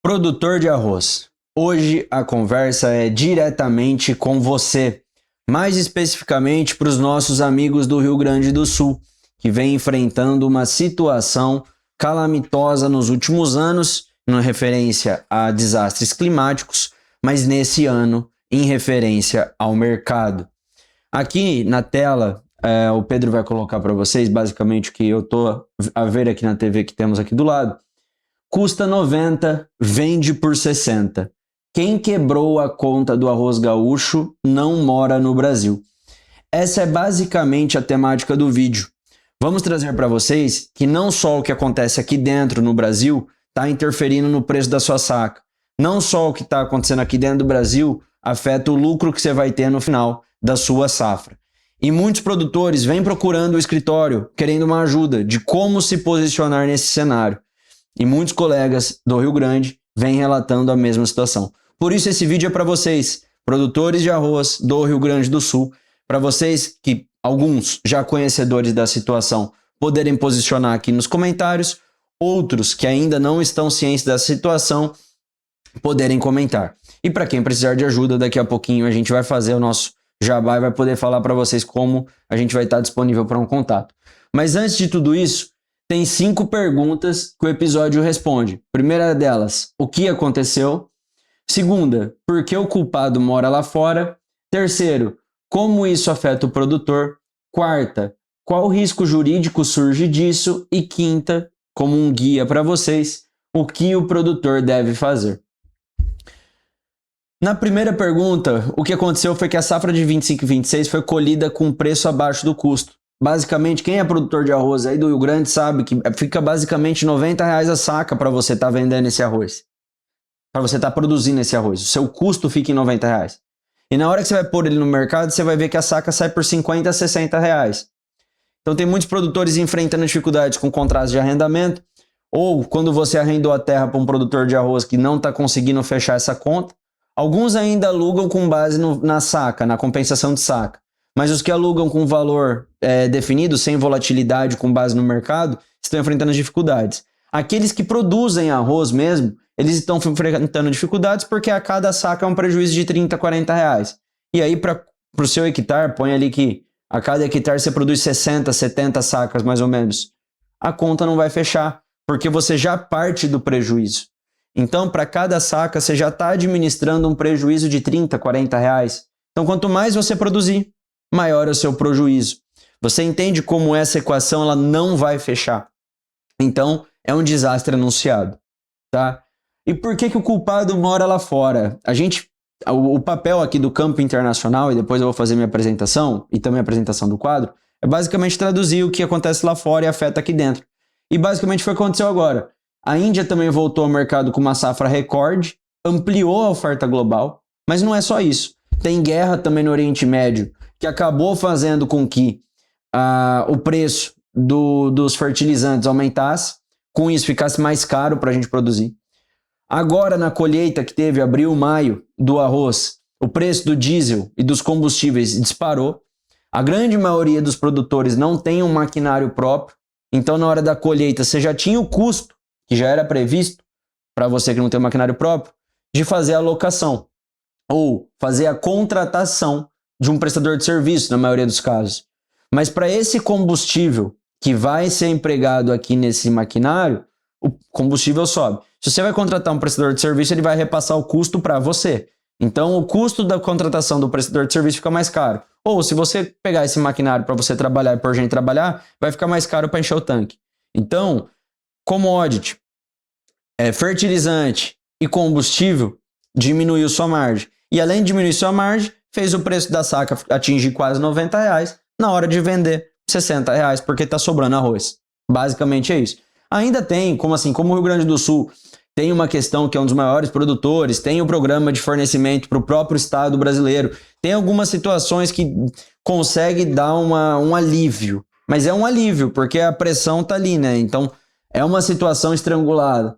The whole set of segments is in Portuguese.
Produtor de arroz. Hoje a conversa é diretamente com você, mais especificamente para os nossos amigos do Rio Grande do Sul, que vem enfrentando uma situação calamitosa nos últimos anos, em referência a desastres climáticos, mas nesse ano em referência ao mercado. Aqui na tela, o Pedro vai colocar para vocês basicamente o que eu estou a ver aqui na TV que temos aqui do lado. Custa 90, vende por 60. Quem quebrou a conta do arroz gaúcho não mora no Brasil. Essa é basicamente a temática do vídeo. Vamos trazer para vocês que não só o que acontece aqui dentro no Brasil está interferindo no preço da sua saca. Não só o que está acontecendo aqui dentro do Brasil afeta o lucro que você vai ter no final da sua safra. E muitos produtores vêm procurando o escritório, querendo uma ajuda de como se posicionar nesse cenário. E muitos colegas do Rio Grande vêm relatando a mesma situação. Por isso esse vídeo é para vocês, produtores de arroz do Rio Grande do Sul, para vocês que alguns já conhecedores da situação poderem posicionar aqui nos comentários, outros que ainda não estão cientes da situação poderem comentar. E para quem precisar de ajuda, daqui a pouquinho a gente vai fazer o nosso jabá e vai poder falar para vocês como a gente vai estar disponível para um contato. Mas antes de tudo isso, tem 5 perguntas que o episódio responde. Primeira delas, o que aconteceu? Segunda, por que o culpado mora lá fora? Terceiro, como isso afeta o produtor? Quarta, qual risco jurídico surge disso? E quinta, como um guia para vocês, o que o produtor deve fazer? Na primeira pergunta, o que aconteceu foi que a safra de 25 e 26 foi colhida com preço abaixo do custo. Basicamente, quem é produtor de arroz aí do Rio Grande sabe que fica basicamente R$90 a saca para você estar vendendo esse arroz. Para você estar produzindo esse arroz. O seu custo fica em R$90. E na hora que você vai pôr ele no mercado, você vai ver que a saca sai por R$50 a R$60. Então tem muitos produtores enfrentando dificuldades com contratos de arrendamento, ou quando você arrendou a terra para um produtor de arroz que não está conseguindo fechar essa conta. Alguns ainda alugam com base na saca, na compensação de saca. Mas os que alugam com valor definido, sem volatilidade, com base no mercado, estão enfrentando dificuldades. Aqueles que produzem arroz mesmo, eles estão enfrentando dificuldades porque a cada saca é um prejuízo de R$30 a R$40. E aí, para o seu hectare, põe ali que a cada hectare você produz 60, 70 sacas, mais ou menos. A conta não vai fechar, porque você já parte do prejuízo. Então, para cada saca, você já está administrando um prejuízo de R$30, R$40. Então, quanto mais você produzir, maior é o seu prejuízo. Você entende como essa equação ela não vai fechar. Então, é um desastre anunciado, tá? E por que o culpado mora lá fora? O papel aqui do campo internacional, e depois eu vou fazer minha apresentação, e também a apresentação do quadro, é basicamente traduzir o que acontece lá fora e afeta aqui dentro. E basicamente foi o que aconteceu agora. A Índia também voltou ao mercado com uma safra recorde, ampliou a oferta global, mas não é só isso. Tem guerra também no Oriente Médio, que acabou fazendo com que o preço dos fertilizantes aumentasse, com isso ficasse mais caro para a gente produzir. Agora, na colheita que teve abril, maio, do arroz, o preço do diesel e dos combustíveis disparou. A grande maioria dos produtores não tem um maquinário próprio, então na hora da colheita você já tinha o custo, que já era previsto, para você que não tem um maquinário próprio, de fazer a locação ou fazer a contratação de um prestador de serviço, na maioria dos casos. Mas para esse combustível que vai ser empregado aqui nesse maquinário, o combustível sobe. Se você vai contratar um prestador de serviço, ele vai repassar o custo para você. Então, o custo da contratação do prestador de serviço fica mais caro. Ou, se você pegar esse maquinário para você trabalhar e pôr gente trabalhar, vai ficar mais caro para encher o tanque. Então, commodity, fertilizante e combustível diminuiu sua margem. E além de diminuir sua margem, fez o preço da saca atingir quase R$90, na hora de vender R$60, porque está sobrando arroz. Basicamente é isso. Ainda tem, como o Rio Grande do Sul tem uma questão que é um dos maiores produtores, tem o programa de fornecimento para o próprio estado brasileiro, tem algumas situações que consegue dar um alívio, mas é um alívio, porque a pressão está ali, né? Então, é uma situação estrangulada.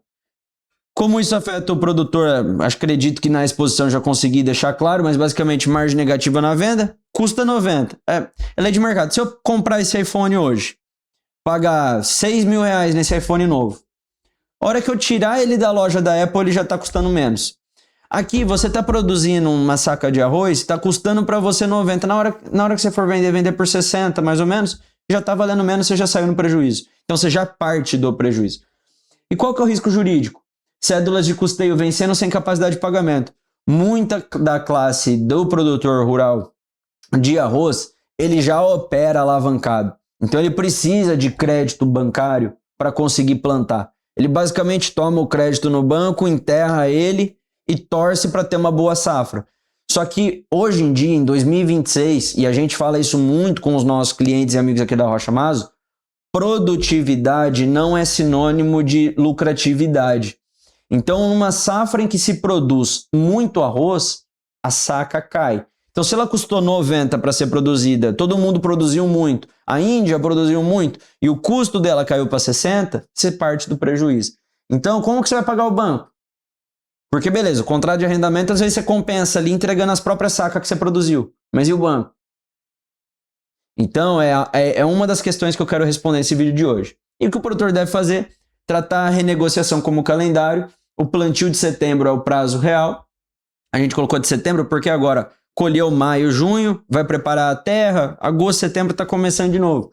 Como isso afeta o produtor? Acredito que na exposição já consegui deixar claro, mas basicamente margem negativa na venda, custa 90. Ela é de mercado. Se eu comprar esse iPhone hoje, pagar R$6.000 nesse iPhone novo, A hora que eu tirar ele da loja da Apple, ele já está custando menos. Aqui, você está produzindo uma saca de arroz, está custando para você 90. Na hora que você for vender por 60, mais ou menos, já está valendo menos, você já saiu no prejuízo. Então, você já parte do prejuízo. E qual que é o risco jurídico? Cédulas de custeio vencendo sem capacidade de pagamento. Muita da classe do produtor rural de arroz, ele já opera alavancado. Então, ele precisa de crédito bancário para conseguir plantar. Ele basicamente toma o crédito no banco, enterra ele e torce para ter uma boa safra. Só que hoje em dia, em 2026, e a gente fala isso muito com os nossos clientes e amigos aqui da Rocha Maso, produtividade não é sinônimo de lucratividade. Então, numa safra em que se produz muito arroz, a saca cai. Então, se ela custou 90 para ser produzida, todo mundo produziu muito, a Índia produziu muito, e o custo dela caiu para 60, você parte do prejuízo. Então, como que você vai pagar o banco? Porque, beleza, o contrato de arrendamento, às vezes você compensa ali entregando as próprias sacas que você produziu. Mas e o banco? Então, é uma das questões que eu quero responder nesse vídeo de hoje. E o que o produtor deve fazer? Tratar a renegociação como calendário. O plantio de setembro é o prazo real. A gente colocou de setembro porque agora colheu maio, junho, vai preparar a terra, agosto, setembro está começando de novo.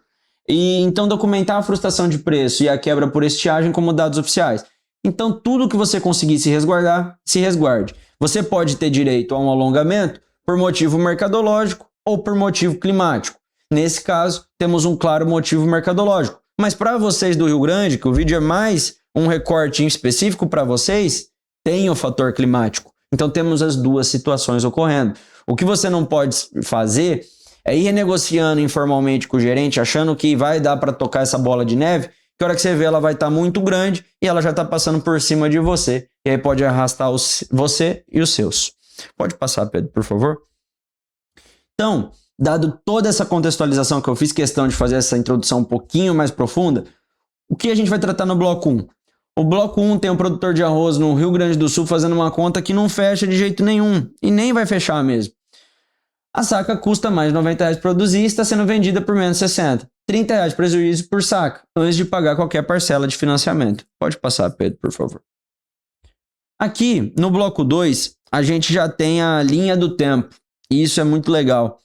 E então documentar a frustração de preço e a quebra por estiagem como dados oficiais. Então, tudo que você conseguir se resguardar, se resguarde. Você pode ter direito a um alongamento por motivo mercadológico ou por motivo climático. Nesse caso, temos um claro motivo mercadológico. Mas para vocês do Rio Grande, que o vídeo é mais um recorte específico para vocês, tem o fator climático. Então, temos as duas situações ocorrendo. O que você não pode fazer é ir renegociando informalmente com o gerente, achando que vai dar para tocar essa bola de neve, que a hora que você vê ela vai estar muito grande e ela já está passando por cima de você. E aí pode arrastar você e os seus. Pode passar, Pedro, por favor? Então, dado toda essa contextualização que eu fiz questão de fazer essa introdução um pouquinho mais profunda, o que a gente vai tratar no bloco 1? O bloco 1 tem um produtor de arroz no Rio Grande do Sul fazendo uma conta que não fecha de jeito nenhum. E nem vai fechar mesmo. A saca custa mais de R$90 produzir e está sendo vendida por menos 60. R$30 prejuízo por saca, antes de pagar qualquer parcela de financiamento. Pode passar, Pedro, por favor. Aqui, no bloco 2, a gente já tem a linha do tempo. E isso é muito legal.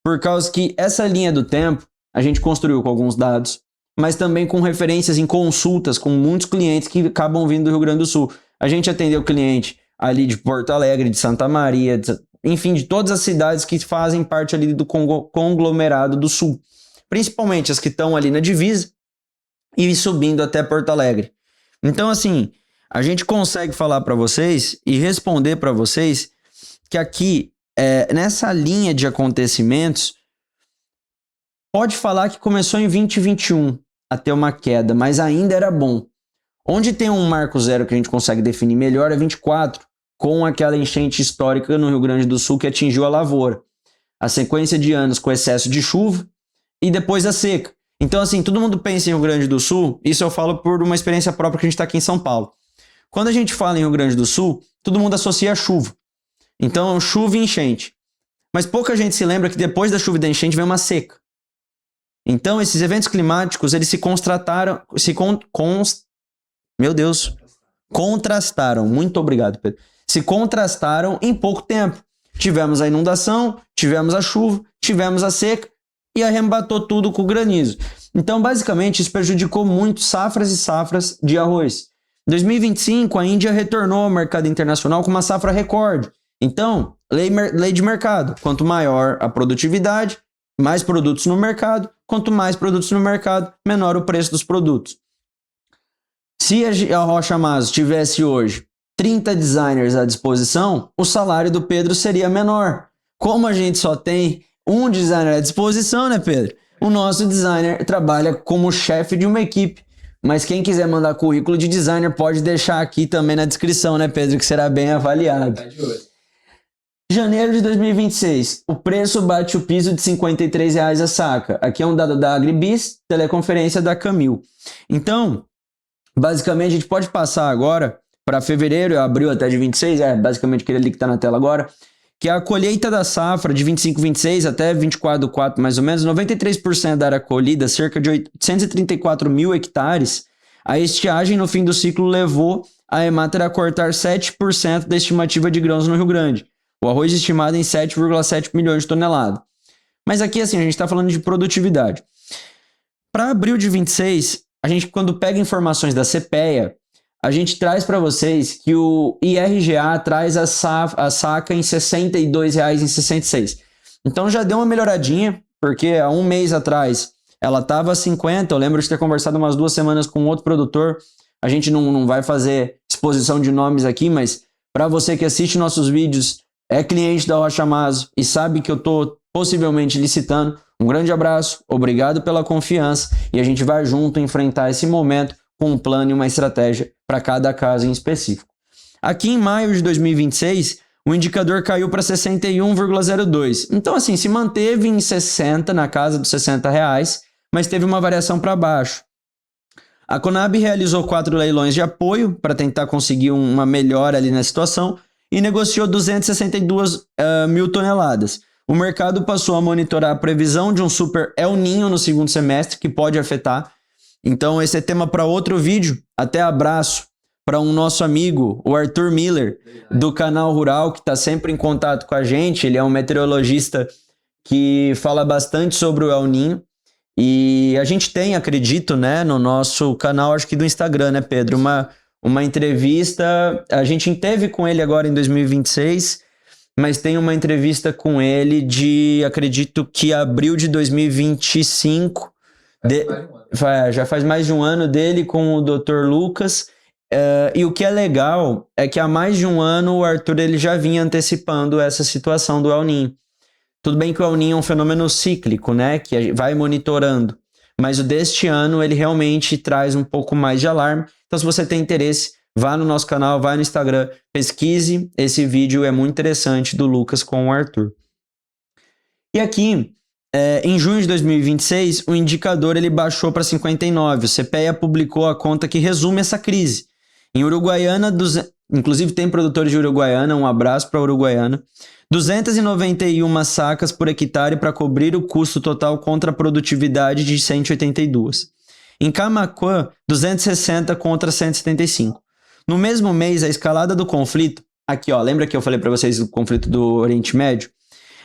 Por causa que essa linha do tempo, a gente construiu com alguns dados, mas também com referências em consultas com muitos clientes que acabam vindo do Rio Grande do Sul. A gente atendeu cliente ali de Porto Alegre, de Santa Maria, enfim, de todas as cidades que fazem parte ali do conglomerado do Sul. Principalmente as que estão ali na divisa e subindo até Porto Alegre. Então, assim, a gente consegue falar para vocês e responder para vocês que aqui, nessa linha de acontecimentos, pode falar que começou em 2021 a ter uma queda, mas ainda era bom. Onde tem um marco zero que a gente consegue definir melhor é 24, com aquela enchente histórica no Rio Grande do Sul que atingiu a lavoura. A sequência de anos com excesso de chuva e depois a seca. Então, assim, todo mundo pensa em Rio Grande do Sul, isso eu falo por uma experiência própria que a gente está aqui em São Paulo. Quando a gente fala em Rio Grande do Sul, todo mundo associa a chuva. Então, chuva e enchente. Mas pouca gente se lembra que depois da chuva e da enchente vem uma seca. Então, esses eventos climáticos, eles se contrastaram. Muito obrigado, Pedro. Se contrastaram em pouco tempo. Tivemos a inundação, tivemos a chuva, tivemos a seca e arrebatou tudo com o granizo. Então, basicamente, isso prejudicou muito safras e safras de arroz. Em 2025, a Índia retornou ao mercado internacional com uma safra recorde. Então, lei de mercado. Quanto maior a produtividade, mais produtos no mercado. Quanto mais produtos no mercado, menor o preço dos produtos. Se a Rocha Maso tivesse hoje 30 designers à disposição, o salário do Pedro seria menor. Como a gente só tem um designer à disposição, né, Pedro? O nosso designer trabalha como chefe de uma equipe. Mas quem quiser mandar currículo de designer pode deixar aqui também na descrição, né, Pedro? Que será bem avaliado. Janeiro de 2026, o preço bate o piso de R$53 a saca. Aqui é um dado da Agribis, teleconferência da Camil. Então, basicamente, a gente pode passar agora para fevereiro, abril até de 26, basicamente aquele ali que está na tela agora, que a colheita da safra de 25-26 até 24-4, mais ou menos, 93% da área colhida, cerca de 834 mil hectares, A estiagem no fim do ciclo levou a Emater a cortar 7% da estimativa de grãos no Rio Grande. O arroz estimado em 7,7 milhões de toneladas. Mas aqui, assim, a gente está falando de produtividade. Para abril de 26, a gente, quando pega informações da CPEA, a gente traz para vocês que o IRGA traz a saca em R$ 62,66. Então já deu uma melhoradinha, porque há um mês atrás ela estava a 50. Eu lembro de ter conversado umas 2 semanas com outro produtor. A gente não vai fazer exposição de nomes aqui, mas para você que assiste nossos vídeos, é cliente da Rocha Maso e sabe que eu estou possivelmente licitando, um grande abraço, obrigado pela confiança e a gente vai junto enfrentar esse momento com um plano e uma estratégia para cada caso em específico. Aqui em maio de 2026, o indicador caiu para 61,02. Então, assim, se manteve em 60, na casa dos R$60, mas teve uma variação para baixo. A Conab realizou 4 leilões de apoio para tentar conseguir uma melhora ali na situação e negociou 262 mil toneladas. O mercado passou a monitorar a previsão de um super El Niño no segundo semestre, que pode afetar. Então, esse é tema para outro vídeo. Até abraço para um nosso amigo, o Arthur Miller, do Canal Rural, que está sempre em contato com a gente. Ele é um meteorologista que fala bastante sobre o El Niño. E a gente tem, acredito, né, no nosso canal, acho que do Instagram, né, Pedro? Uma entrevista, a gente teve com ele agora em 2026, mas tem uma entrevista com ele de, acredito que abril de 2025. Já faz mais de um ano dele com o Dr. Lucas. E o que é legal é que há mais de um ano o Arthur ele já vinha antecipando essa situação do El Niño. Tudo bem que o El Niño é um fenômeno cíclico, né, que vai monitorando, mas o deste ano ele realmente traz um pouco mais de alarme. Então, se você tem interesse, vá no nosso canal, vá no Instagram, pesquise esse vídeo, é muito interessante, do Lucas com o Arthur. E aqui, em junho de 2026, o indicador ele baixou para 59. O CPEA publicou a conta que resume essa crise. Em Uruguaiana, inclusive tem produtores de Uruguaiana, um abraço para a Uruguaiana, 291 sacas por hectare para cobrir o custo total contra a produtividade de 182. Em Camaquã, 260 contra 175. No mesmo mês, a escalada do conflito, aqui ó, lembra que eu falei para vocês do conflito do Oriente Médio?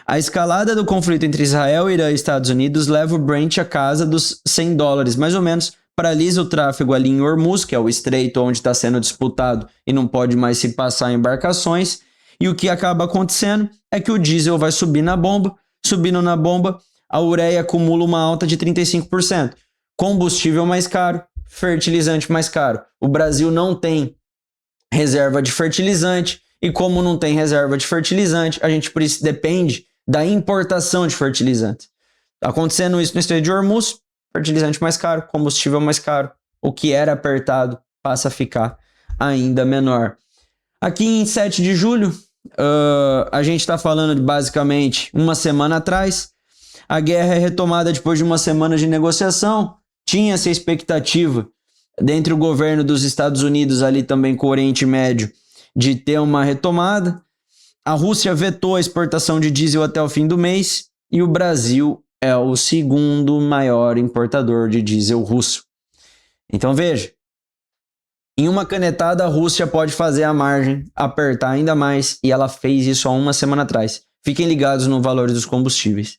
A escalada do conflito entre Israel, Irã e Estados Unidos leva o Brent à casa dos $100, mais ou menos, paralisa o tráfego ali em Hormuz, que é o estreito onde está sendo disputado e não pode mais se passar embarcações, e o que acaba acontecendo é que o diesel vai subir na bomba, subindo na bomba, a ureia acumula uma alta de 35%. Combustível mais caro, fertilizante mais caro. O Brasil não tem reserva de fertilizante, e como não tem reserva de fertilizante, a gente depende da importação de fertilizantes. Acontecendo isso no Estreito de Hormuz, fertilizante mais caro, combustível mais caro, o que era apertado passa a ficar ainda menor. Aqui em 7 de julho, a gente está falando de basicamente uma semana atrás. A guerra é retomada depois de uma semana de negociação. Tinha essa expectativa dentro do governo dos Estados Unidos, ali também com o Oriente Médio, de ter uma retomada. A Rússia vetou a exportação de diesel até o fim do mês e o Brasil é o segundo maior importador de diesel russo. Então veja, em uma canetada a Rússia pode fazer a margem apertar ainda mais e ela fez isso há uma semana atrás. Fiquem ligados no valor dos combustíveis.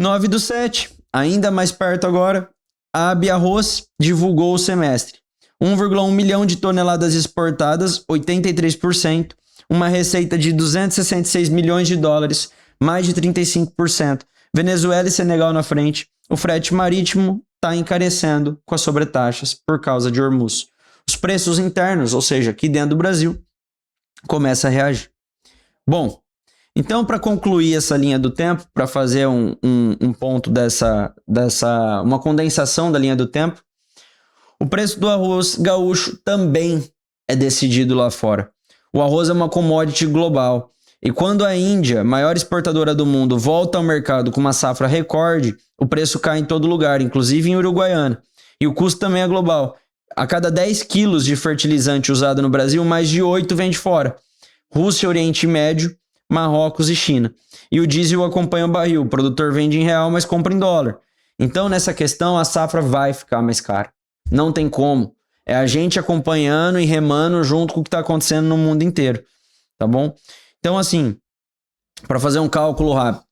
9/7, ainda mais perto agora, a AB Arroz divulgou o semestre. 1,1 milhão de toneladas exportadas, 83%, uma receita de 266 milhões de dólares, mais de 35%. Venezuela e Senegal na frente. O frete marítimo está encarecendo com as sobretaxas por causa de Hormuz. Os preços internos, ou seja, aqui dentro do Brasil, começam a reagir. Bom, então para concluir essa linha do tempo, para fazer um ponto uma condensação da linha do tempo, o preço do arroz gaúcho também é decidido lá fora. O arroz é uma commodity global. E quando a Índia, maior exportadora do mundo, volta ao mercado com uma safra recorde, o preço cai em todo lugar, inclusive em Uruguaiana. E o custo também é global. A cada 10 quilos de fertilizante usado no Brasil, mais de 8 vem de fora. Rússia, Oriente Médio, Marrocos e China. E o diesel acompanha o barril. O produtor vende em real, mas compra em dólar. Então, nessa questão, a safra vai ficar mais cara. Não tem como. É a gente acompanhando e remando junto com o que está acontecendo no mundo inteiro, tá bom? Então, assim, para fazer um cálculo rápido,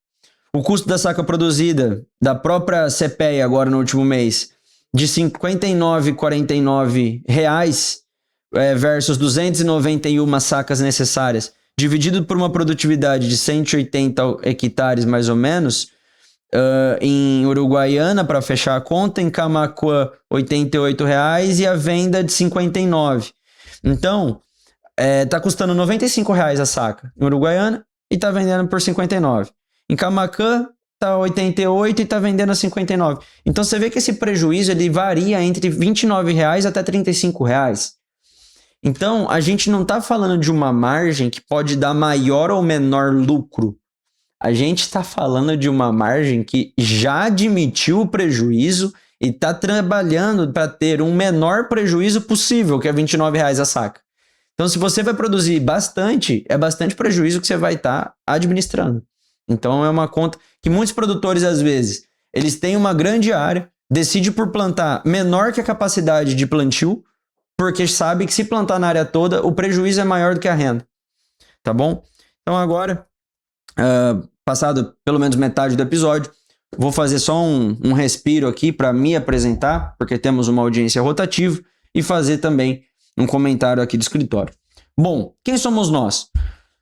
o custo da saca produzida da própria CPEA agora no último mês de R$ 59,49 versus 291 sacas necessárias, dividido por uma produtividade de 180 hectares mais ou menos, em Uruguaiana para fechar a conta, em Camaquã R$ 88,00 e a venda de R$ 59. Então, tá custando R$ 95,00 a saca em Uruguaiana e tá vendendo por R$ 59. Em Camaquã tá 88 e tá vendendo a 59. Então você vê que esse prejuízo ele varia entre R$ 29,00 até R$ 35,00. Então a gente não tá falando de uma margem que pode dar maior ou menor lucro. A gente está falando de uma margem que já admitiu o prejuízo e está trabalhando para ter um menor prejuízo possível, que é R$ 29,00 a saca. Então, se você vai produzir bastante, é bastante prejuízo que você vai estar administrando. Então, é uma conta que muitos produtores, às vezes, eles têm uma grande área, decidem por plantar menor que a capacidade de plantio, porque sabe que se plantar na área toda, o prejuízo é maior do que a renda. Tá bom? Então, agora... passado pelo menos metade do episódio, vou fazer só um respiro aqui para me apresentar, porque temos uma audiência rotativa, e fazer também um comentário aqui do escritório. Bom, quem somos nós?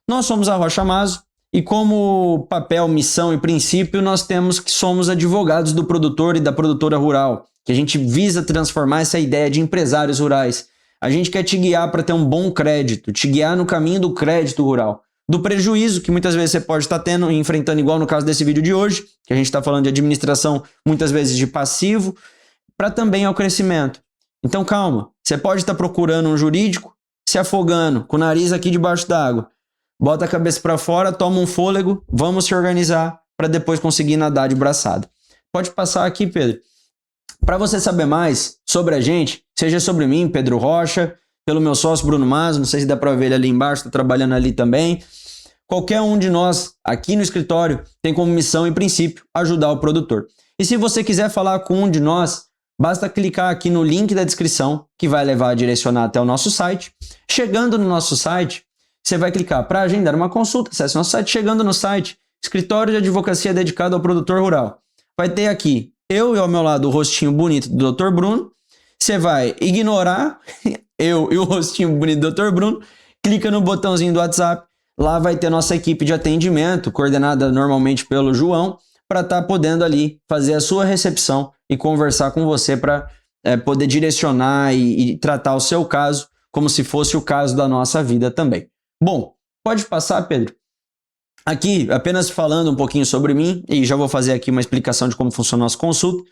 Nós somos a Rocha Maso, e como papel, missão e princípio, nós temos que somos advogados do produtor e da produtora rural, que a gente visa transformar essa ideia de empresários rurais. A gente quer te guiar para ter um bom crédito, te guiar no caminho do crédito rural, do prejuízo que muitas vezes você pode estar tendo e enfrentando, igual no caso desse vídeo de hoje, que a gente está falando de administração, muitas vezes de passivo, para também ao crescimento. Então calma, você pode estar procurando um jurídico, se afogando, com o nariz aqui debaixo d'água. Bota a cabeça para fora, toma um fôlego, vamos se organizar para depois conseguir nadar de braçada. Pode passar aqui, Pedro. Para você saber mais sobre a gente, seja sobre mim, Pedro Rocha, pelo meu sócio Bruno Maso, não sei se dá para ver ele ali embaixo, está trabalhando ali também. Qualquer um de nós aqui no escritório tem como missão e princípio ajudar o produtor. E se você quiser falar com um de nós, basta clicar aqui no link da descrição, que vai levar a direcionar até o nosso site. Chegando no nosso site, você vai clicar para agendar uma consulta, acesse nosso site. Chegando no site, escritório de advocacia dedicado ao produtor rural. Vai ter aqui eu e ao meu lado o rostinho bonito do Dr. Bruno. Você vai ignorar eu e o rostinho bonito do Dr. Bruno, clica no botãozinho do WhatsApp, lá vai ter nossa equipe de atendimento, coordenada normalmente pelo João, para estar podendo ali fazer a sua recepção e conversar com você para poder direcionar e tratar o seu caso como se fosse o caso da nossa vida também. Bom, pode passar, Pedro? Aqui, apenas falando um pouquinho sobre mim, e já vou fazer aqui uma explicação de como funciona a nossa consulta.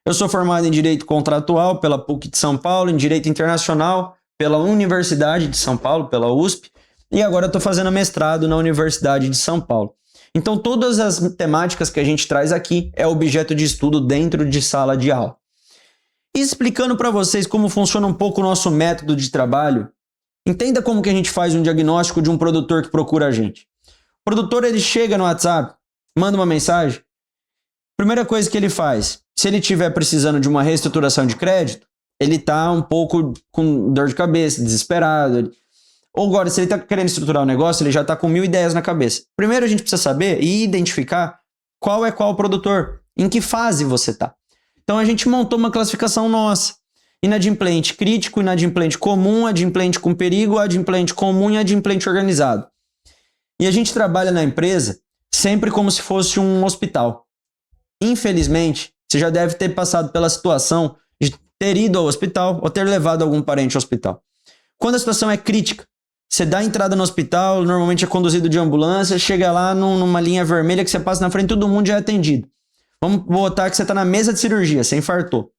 Eu sou formado em Direito Contratual pela PUC de São Paulo, em Direito Internacional pela Universidade de São Paulo, pela USP, e agora eu estou fazendo mestrado na Universidade de São Paulo. Então todas as temáticas que a gente traz aqui é objeto de estudo dentro de sala de aula. E explicando para vocês como funciona um pouco o nosso método de trabalho, entenda como que a gente faz um diagnóstico de um produtor que procura a gente. O produtor ele chega no WhatsApp, manda uma mensagem, primeira coisa que ele faz, se ele estiver precisando de uma reestruturação de crédito, ele está um pouco com dor de cabeça, desesperado. Ou agora, se ele está querendo estruturar o negócio, ele já está com 1000 ideias na cabeça. Primeiro a gente precisa saber e identificar qual é qual produtor, em que fase você está. Então a gente montou uma classificação nossa. Inadimplente crítico, inadimplente comum, adimplente com perigo, adimplente comum e adimplente organizado. E a gente trabalha na empresa sempre como se fosse um hospital. Infelizmente, você já deve ter passado pela situação de ter ido ao hospital ou ter levado algum parente ao hospital. Quando a situação é crítica, você dá entrada no hospital, normalmente é conduzido de ambulância, chega lá numa linha vermelha que você passa na frente, todo mundo já é atendido. Vamos botar que você está na mesa de cirurgia, você infartou.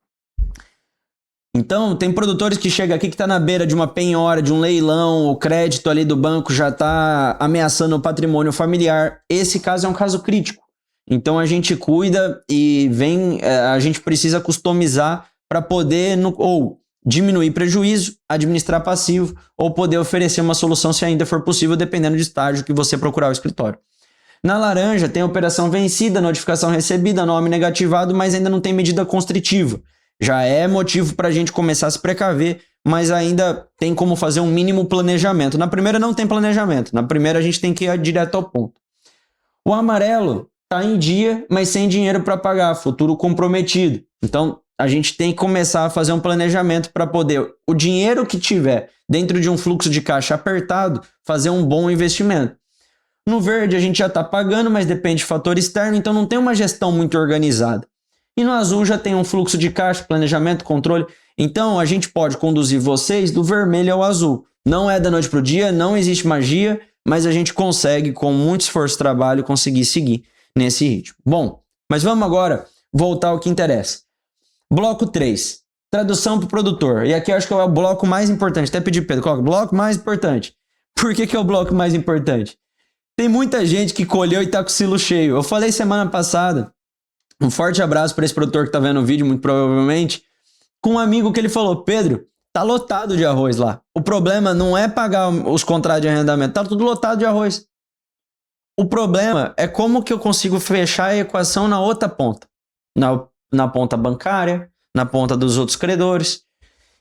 Então, tem produtores que chegam aqui que está na beira de uma penhora, de um leilão, o crédito ali do banco já está ameaçando o patrimônio familiar. Esse caso é um caso crítico. Então, a gente cuida e a gente precisa customizar para poder ou diminuir prejuízo, administrar passivo ou poder oferecer uma solução se ainda for possível, dependendo do estágio que você procurar o escritório. Na laranja tem operação vencida, notificação recebida, nome negativado, mas ainda não tem medida constritiva. Já é motivo para a gente começar a se precaver, mas ainda tem como fazer um mínimo planejamento. Na primeira não tem planejamento, na primeira a gente tem que ir direto ao ponto. O amarelo está em dia, mas sem dinheiro para pagar, futuro comprometido. Então, a gente tem que começar a fazer um planejamento para poder, o dinheiro que tiver dentro de um fluxo de caixa apertado, fazer um bom investimento. No verde, a gente já está pagando, mas depende de fator externo, então não tem uma gestão muito organizada. E no azul já tem um fluxo de caixa, planejamento, controle. Então, a gente pode conduzir vocês do vermelho ao azul. Não é da noite para o dia, não existe magia, mas a gente consegue, com muito esforço e trabalho, conseguir seguir nesse ritmo. Bom, mas vamos agora voltar ao que interessa. Bloco 3, tradução para o produtor. E aqui eu acho que é o bloco mais importante. Até pedi Pedro, coloca bloco mais importante. Por que é o bloco mais importante? Tem muita gente que colheu e está com o silo cheio. Eu falei semana passada, um forte abraço para esse produtor que está vendo o vídeo, muito provavelmente, com um amigo que ele falou, Pedro, tá lotado de arroz lá. O problema não é pagar os contratos de arrendamento, tá tudo lotado de arroz. O problema é como que eu consigo fechar a equação na outra ponta. Na ponta bancária, na ponta dos outros credores.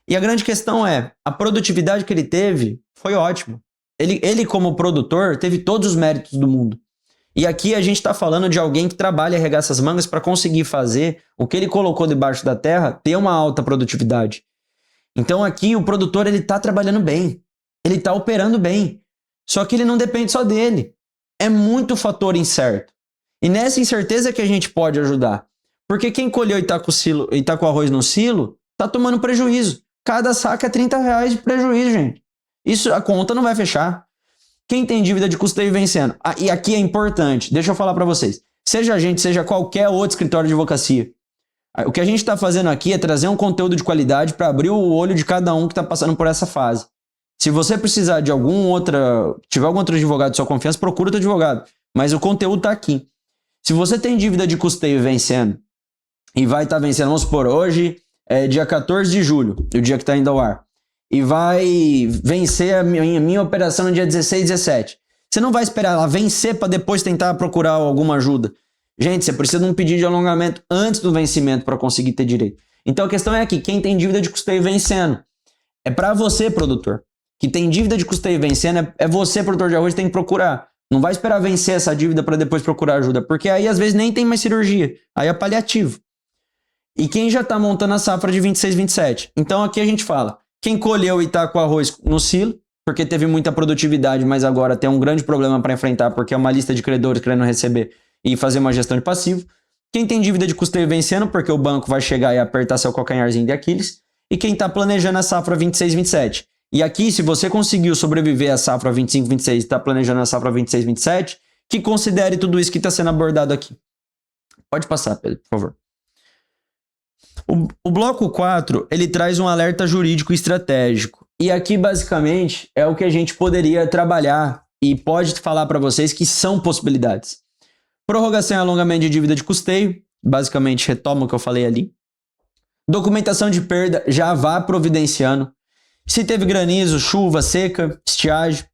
E a grande questão é, a produtividade que ele teve foi ótima. Ele como produtor, teve todos os méritos do mundo. E aqui a gente está falando de alguém que trabalha e arregaça as mangas para conseguir fazer o que ele colocou debaixo da terra ter uma alta produtividade. Então aqui o produtor ele está trabalhando bem, ele está operando bem, só que ele não depende só dele. É muito fator incerto. E nessa incerteza que a gente pode ajudar. Porque quem colheu e está com arroz no silo, está tomando prejuízo. Cada saca é R$30 de prejuízo, gente. Isso, a conta não vai fechar. Quem tem dívida de custeio vencendo. E aqui é importante, deixa eu falar para vocês. Seja a gente, seja qualquer outro escritório de advocacia. O que a gente está fazendo aqui é trazer um conteúdo de qualidade para abrir o olho de cada um que está passando por essa fase. Se você precisar de tiver algum outro advogado de sua confiança, procura outro advogado. Mas o conteúdo está aqui. Se você tem dívida de custeio vencendo, e vai estar vencendo, vamos supor, hoje é dia 14 de julho, o dia que está indo ao ar, e vai vencer a minha operação no dia 16, 17. Você não vai esperar ela vencer para depois tentar procurar alguma ajuda. Gente, você precisa de um pedido de alongamento antes do vencimento para conseguir ter direito. Então a questão é aqui, quem tem dívida de custeio vencendo? É para você, produtor. Que tem dívida de custeio vencendo, é você, produtor de arroz, que tem que procurar. Não vai esperar vencer essa dívida para depois procurar ajuda, porque aí às vezes nem tem mais cirurgia. Aí é paliativo. E quem já está montando a safra de 26, 27? Então aqui a gente fala, quem colheu e está com arroz no silo, porque teve muita produtividade, mas agora tem um grande problema para enfrentar, porque é uma lista de credores querendo receber e fazer uma gestão de passivo. Quem tem dívida de custeio vencendo, porque o banco vai chegar e apertar seu calcanharzinho de Aquiles. E quem está planejando a safra 26, 27. E aqui, se você conseguiu sobreviver à safra 25, 26 e está planejando a safra 26, 27, que considere tudo isso que está sendo abordado aqui. Pode passar, Pedro, por favor. O bloco 4, ele traz um alerta jurídico estratégico. E aqui, basicamente, é o que a gente poderia trabalhar e pode falar para vocês que são possibilidades. Prorrogação e alongamento de dívida de custeio, basicamente retoma o que eu falei ali. Documentação de perda, já vá providenciando. Se teve granizo, chuva, seca, estiagem,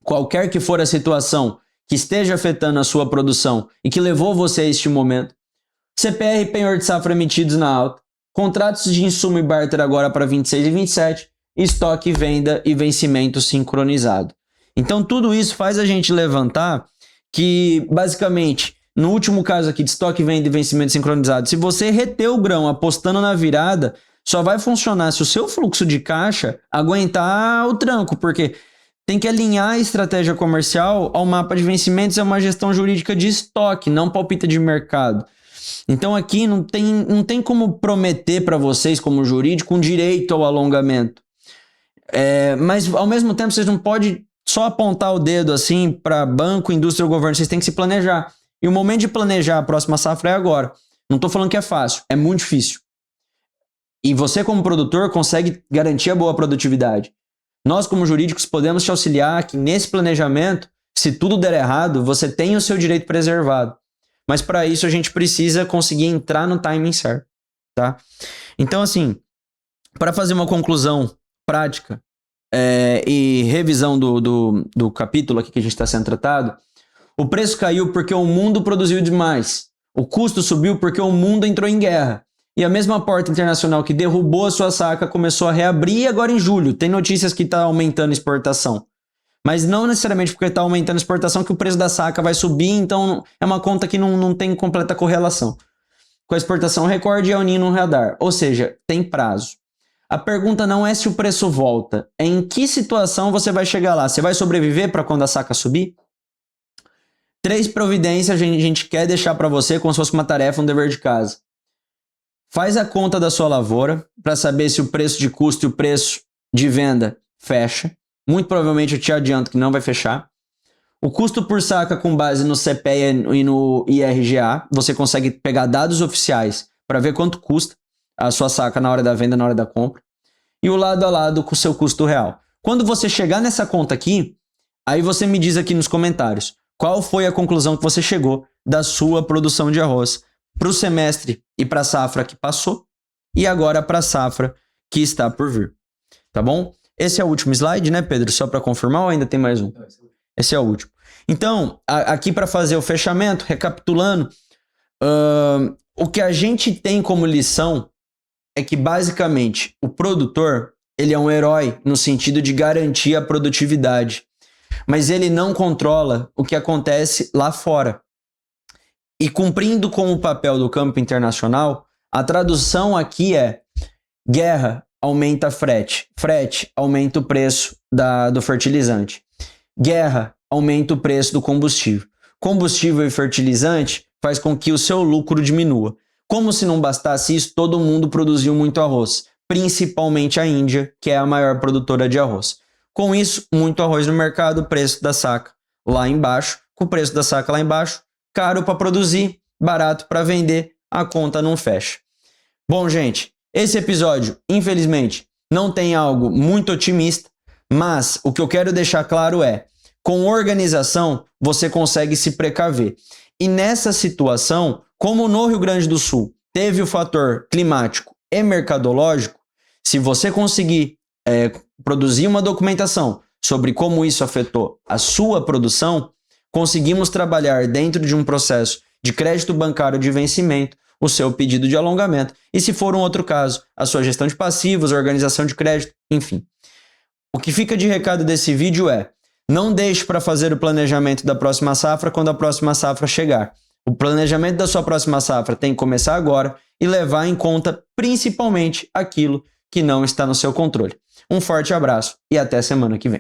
qualquer que for a situação que esteja afetando a sua produção e que levou você a este momento. CPR e penhor de safra emitidos na alta. Contratos de insumo e barter agora para 26 e 27. Estoque, venda e vencimento sincronizado. Então tudo isso faz a gente levantar que, basicamente, no último caso aqui de estoque, venda e vencimento sincronizado, se você reter o grão apostando na virada, só vai funcionar se o seu fluxo de caixa aguentar o tranco, porque tem que alinhar a estratégia comercial ao mapa de vencimentos, é uma gestão jurídica de estoque, não palpita de mercado. Então aqui não tem como prometer para vocês, como jurídico, um direito ao alongamento. Mas ao mesmo tempo vocês não podem só apontar o dedo assim para banco, indústria ou governo, vocês têm que se planejar. E o momento de planejar a próxima safra é agora. Não estou falando que é fácil, é muito difícil. E você como produtor consegue garantir a boa produtividade. Nós como jurídicos podemos te auxiliar que nesse planejamento, se tudo der errado, você tenha o seu direito preservado. Mas para isso a gente precisa conseguir entrar no timing certo, tá? Então assim, para fazer uma conclusão prática e revisão do capítulo aqui que a gente está sendo tratado, o preço caiu porque o mundo produziu demais. O custo subiu porque o mundo entrou em guerra. E a mesma porta internacional que derrubou a sua saca começou a reabrir agora em julho. Tem notícias que está aumentando a exportação. Mas não necessariamente porque está aumentando a exportação que o preço da saca vai subir, então é uma conta que não tem completa correlação com a exportação recorde e a Uninho no radar. Ou seja, tem prazo. A pergunta não é se o preço volta, é em que situação você vai chegar lá. Você vai sobreviver para quando a saca subir? 3 providências a gente quer deixar para você como se fosse uma tarefa, um dever de casa. Faz a conta da sua lavoura para saber se o preço de custo e o preço de venda fecha. Muito provavelmente eu te adianto que não vai fechar. O custo por saca com base no CPEA e no IRGA, você consegue pegar dados oficiais para ver quanto custa a sua saca na hora da venda, na hora da compra. E o lado a lado com o seu custo real. Quando você chegar nessa conta aqui, aí você me diz aqui nos comentários qual foi a conclusão que você chegou da sua produção de arroz para o semestre e para a safra que passou e agora para a safra que está por vir. Tá bom? Esse é o último slide, né, Pedro? Só para confirmar ou ainda tem mais um? Esse é o último. Então, aqui para fazer o fechamento, recapitulando, o que a gente tem como lição é que, basicamente, o produtor ele é um herói no sentido de garantir a produtividade, mas ele não controla o que acontece lá fora. E cumprindo com o papel do campo internacional, a tradução aqui é: guerra aumenta frete, frete aumenta o preço do fertilizante, guerra aumenta o preço do combustível, combustível e fertilizante faz com que o seu lucro diminua. Como se não bastasse isso, todo mundo produziu muito arroz, principalmente a Índia, que é a maior produtora de arroz. Com isso, muito arroz no mercado, preço da saca lá embaixo, com o preço da saca lá embaixo, caro para produzir, barato para vender, a conta não fecha. Bom, gente, esse episódio, infelizmente, não tem algo muito otimista, mas o que eu quero deixar claro é: com organização, você consegue se precaver. E nessa situação, como no Rio Grande do Sul teve o fator climático e mercadológico, se você conseguir produzir uma documentação sobre como isso afetou a sua produção, conseguimos trabalhar dentro de um processo de crédito bancário de vencimento o seu pedido de alongamento. E se for um outro caso, a sua gestão de passivos, organização de crédito, enfim. O que fica de recado desse vídeo é: não deixe para fazer o planejamento da próxima safra quando a próxima safra chegar. O planejamento da sua próxima safra tem que começar agora e levar em conta principalmente aquilo que não está no seu controle. Um forte abraço e até semana que vem.